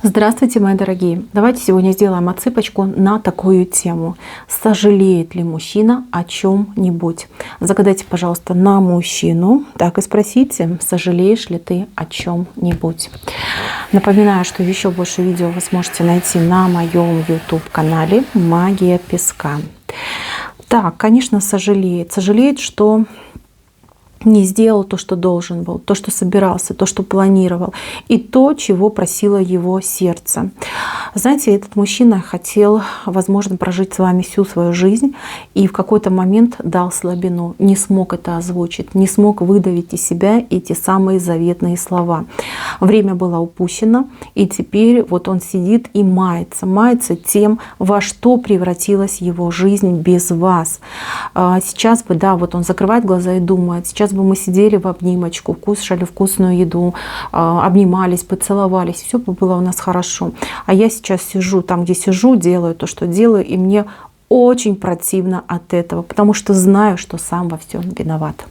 Здравствуйте, мои дорогие! Давайте сегодня сделаем отсыпочку на такую тему. Сожалеет ли мужчина о чем-нибудь? Загадайте, пожалуйста, на мужчину. Так и спросите, сожалеешь ли ты о чем-нибудь? Напоминаю, что еще больше видео вы сможете найти на моем YouTube-канале «Магия песка». Так, конечно, сожалеет. Сожалеет, что не сделал то, что должен был, то, что собирался, то, что планировал, и то, чего просило его сердце. Знаете, этот мужчина хотел, возможно, прожить с вами всю свою жизнь, и в какой-то момент дал слабину, не смог это озвучить, не смог выдавить из себя эти самые заветные слова. Время было упущено, и теперь вот он сидит и мается тем, во что превратилась его жизнь без вас. Сейчас бы, да, вот он закрывает глаза и думает, сейчас бы мы сидели в обнимочку, кушали вкусную еду, обнимались, поцеловались, все бы было у нас хорошо. А я сейчас сижу там, где сижу, делаю то, что делаю, и мне очень противно от этого, потому что знаю, что сам во всем виноват.